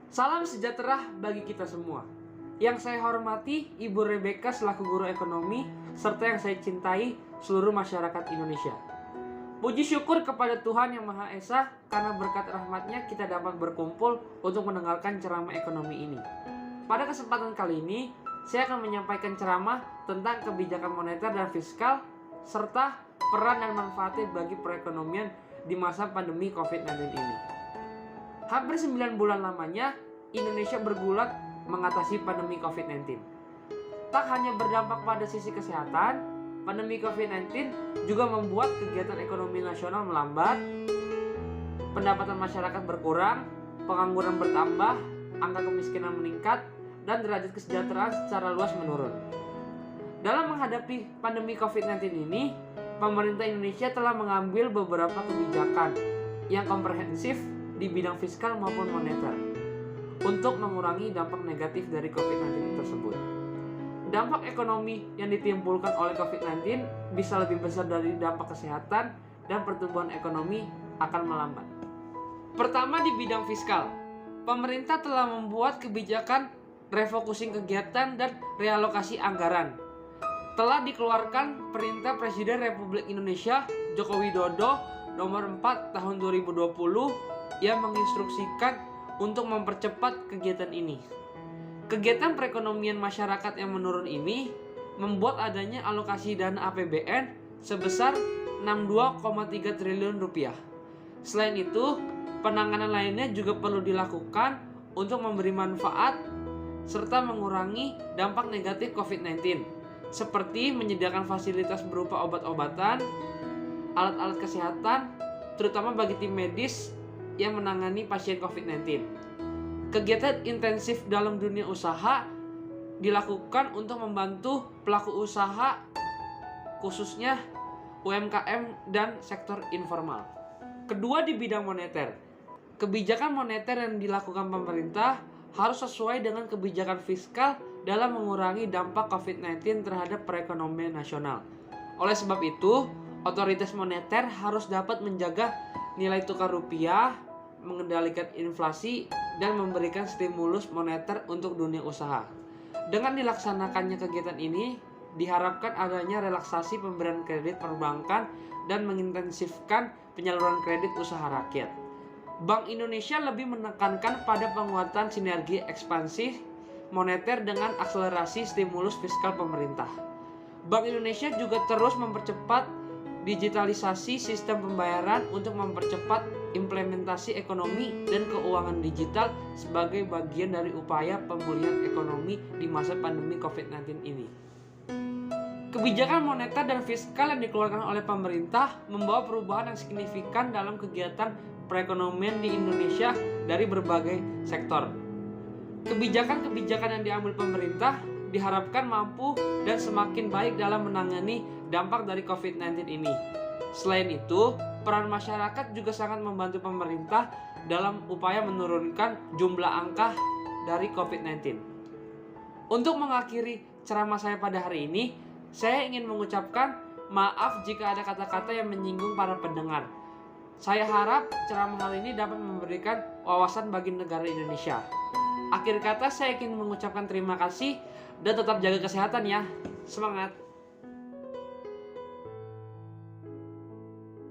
Salam sejahtera bagi kita semua. Yang saya hormati Ibu Rebecca selaku guru ekonomi, serta yang saya cintai seluruh masyarakat Indonesia. Puji syukur kepada Tuhan Yang Maha Esa, karena berkat rahmatnya kita dapat berkumpul untuk mendengarkan ceramah ekonomi ini. Pada kesempatan kali ini, saya akan menyampaikan ceramah tentang kebijakan moneter dan fiskal, serta peran dan manfaatnya bagi perekonomian di masa pandemi COVID-19 ini. Hampir 9 bulan lamanya, Indonesia bergulat mengatasi pandemi COVID-19. Tak hanya berdampak pada sisi kesehatan, pandemi COVID-19 juga membuat kegiatan ekonomi nasional melambat, pendapatan masyarakat berkurang, pengangguran bertambah, angka kemiskinan meningkat, dan derajat kesejahteraan secara luas menurun. Dalam menghadapi pandemi COVID-19 ini, pemerintah Indonesia telah mengambil beberapa kebijakan yang komprehensif di bidang fiskal maupun moneter untuk mengurangi dampak negatif dari COVID-19 tersebut. Dampak ekonomi yang ditimbulkan oleh COVID-19 bisa lebih besar dari dampak kesehatan, dan pertumbuhan ekonomi akan melambat. Pertama, di bidang fiskal, pemerintah telah membuat kebijakan refocusing kegiatan dan realokasi anggaran. Telah dikeluarkan Perintah Presiden Republik Indonesia Joko Widodo nomor 4 tahun 2020 yang menginstruksikan untuk mempercepat kegiatan ini. Kegiatan perekonomian masyarakat yang menurun ini membuat adanya alokasi dana APBN sebesar 62,3 triliun rupiah. Selain itu, penanganan lainnya juga perlu dilakukan untuk memberi manfaat serta mengurangi dampak negatif COVID-19, seperti menyediakan fasilitas berupa obat-obatan, alat-alat kesehatan, terutama bagi tim medis yang menangani pasien COVID-19. Kegiatan intensif dalam dunia usaha dilakukan untuk membantu pelaku usaha, khususnya UMKM dan sektor informal. Kedua, di bidang moneter, kebijakan moneter yang dilakukan pemerintah harus sesuai dengan kebijakan fiskal dalam mengurangi dampak COVID-19 terhadap perekonomian nasional. Oleh sebab itu, otoritas moneter harus dapat menjaga nilai tukar rupiah, mengendalikan inflasi, dan memberikan stimulus moneter untuk dunia usaha. Dengan dilaksanakannya kegiatan ini, diharapkan adanya relaksasi pemberian kredit perbankan dan mengintensifkan penyaluran kredit usaha rakyat. Bank Indonesia lebih menekankan pada penguatan sinergi ekspansi moneter dengan akselerasi stimulus fiskal pemerintah. Bank Indonesia juga terus mempercepat digitalisasi sistem pembayaran untuk mempercepat implementasi ekonomi dan keuangan digital sebagai bagian dari upaya pemulihan ekonomi di masa pandemi COVID-19 ini. Kebijakan moneter dan fiskal yang dikeluarkan oleh pemerintah membawa perubahan yang signifikan dalam kegiatan perekonomian di Indonesia dari berbagai sektor. Kebijakan-kebijakan yang diambil pemerintah diharapkan mampu dan semakin baik dalam menangani dampak dari COVID-19 ini. Selain itu, peran masyarakat juga sangat membantu pemerintah dalam upaya menurunkan jumlah angka dari COVID-19. Untuk mengakhiri ceramah saya pada hari ini, saya ingin mengucapkan maaf jika ada kata-kata yang menyinggung para pendengar. Saya harap ceramah hari ini dapat memberikan wawasan bagi negara Indonesia. Akhir kata, saya ingin mengucapkan terima kasih dan tetap jaga kesehatan ya. Semangat!